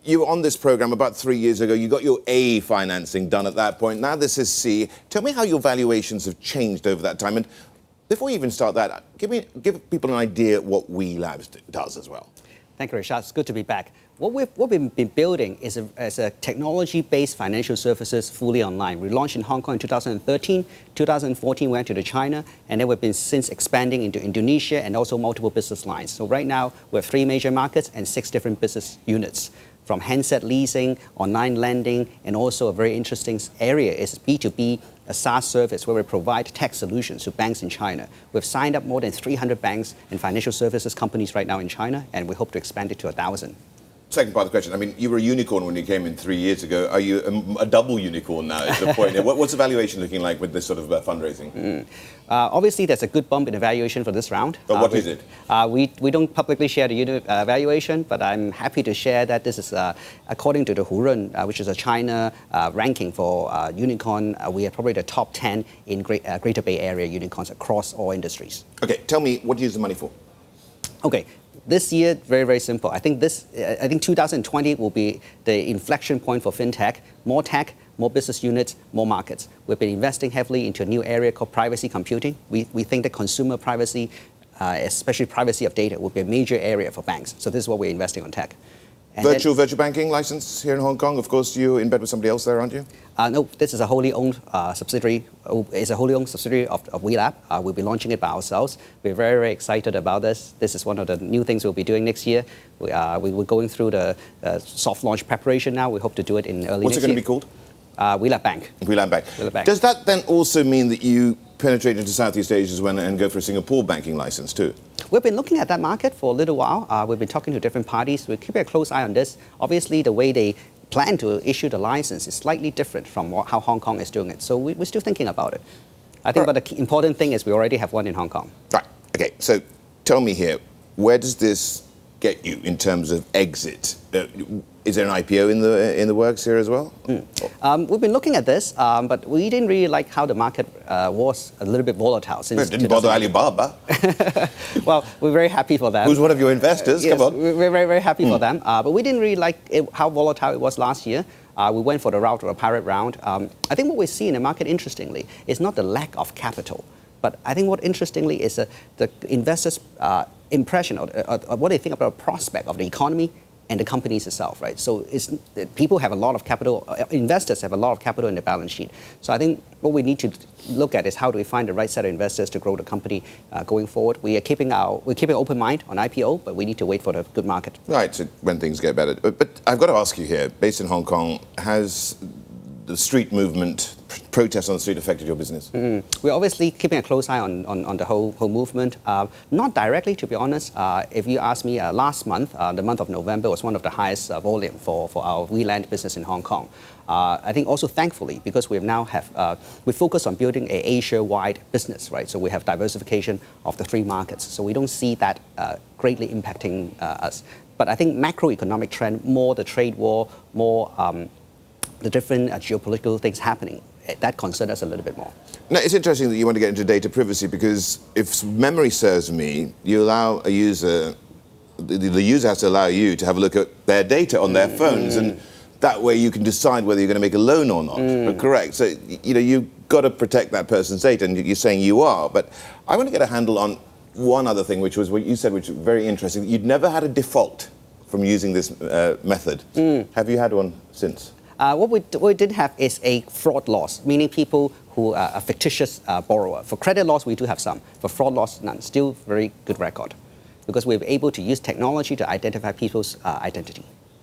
you were on this program about 3 years ago. You got your A financing done at that point. Now this is C. Tell me how your valuations have changed over that time. And before you even start that, give people an idea what WeLab's does as well. Thank you, Richard. It's good to be back. What we've been building is a technology-based financial services fully online. We launched in Hong Kong in 2013. 2014, we went to China, and then we've been since expanding into Indonesia and also multiple business lines. So right now, we have 3 major markets and 6 different business units, from handset leasing, online lending, and also a very interesting area is B2B, a SaaS service where we provide tech solutions to banks in China. We've signed up more than 300 banks and financial services companies right now in China, and we hope to expand it to 1,000. Second part of the question, I mean, you were a unicorn when you came in 3 years ago. Are you a double unicorn now is the point? What's the valuation looking like with this sort of fundraising? Obviously, there's a good bump in the valuation for this round. But what is it? We don't publicly share the unit valuation, but I'm happy to share that this is according to the Hurun, which is a China ranking for unicorn. We are probably the top 10 in Greater Bay Area unicorns across all industries. Okay, tell me, what do you use the money for? Okay. This year, very, very simple. I think 2020 will be the inflection point for FinTech. More tech, more business units, more markets. We've been investing heavily into a new area called privacy computing. We think that consumer privacy, especially privacy of data, will be a major area for banks. So this is what we're investing on tech. Virtual banking license here in Hong Kong. Of course, you're in bed with somebody else there, aren't you? No, this is a wholly owned subsidiary. It's a wholly owned subsidiary of WeLab. We'll be launching it by ourselves. We're very, very excited about this. This is one of the new things we'll be doing next year. We're going through the soft launch preparation now. We hope to do it in early next year. What's it going to be called? WeLab Bank. WeLab Bank. WeLab Bank. Does that then also mean that you penetrate into Southeast Asia as well and go for a Singapore banking license too? We've been looking at that market for a little while. We've been talking to different parties. We're keeping a close eye on this. Obviously, the way they plan to issue the license is slightly different from how Hong Kong is doing it. So we're still thinking about it. I think but the important thing is we already have one in Hong Kong. Right. Okay. So tell me here, where does this get you in terms of exit? Is there an IPO in the works here as well? We've been looking at this, but we didn't really like how the market was a little bit volatile since. It didn't bother Alibaba. Well, we're very happy for them. Who's one of your investors? Yes, come on. We're very, very happy for them. But we didn't really like how volatile it was last year. We went for the route of a pirate round. I think what we see in the market, interestingly, is not the lack of capital. But I think what interestingly is the investors' impression or what they think about the prospect of the economy and the companies itself, right? So people have a lot of capital, investors have a lot of capital in their balance sheet. So I think what we need to look at is how do we find the right set of investors to grow the company going forward. We're keeping an open mind on IPO, but we need to wait for the good market. Right, so when things get better. But I've got to ask you here, based in Hong Kong, has the street movement, protests on the street affected your business? We're obviously keeping a close eye on the whole movement. Not directly, to be honest. If you ask me, last month, the month of November was one of the highest volume for our WeLand business in Hong Kong. I think also thankfully, because we now have, we focus on building an Asia-wide business, right? So we have diversification of the 3 markets. So we don't see that greatly impacting us. But I think macroeconomic trend, more the trade war, more the different geopolitical things happening, that concerns us a little bit more. Now, it's interesting that you want to get into data privacy because if memory serves me, you allow a user, the user has to allow you to have a look at their data on their phones, and that way you can decide whether you're going to make a loan or not. Correct. So, you've got to protect that person's data, and you're saying you are. But I want to get a handle on one other thing, which was what you said, which was very interesting. You'd never had a default from using this method. Have you had one since? What we did have is a fraud loss, meaning people who are a fictitious borrower. For credit loss, we do have some. For fraud loss, none. Still very good record, because we're able to use technology to identify people's identity.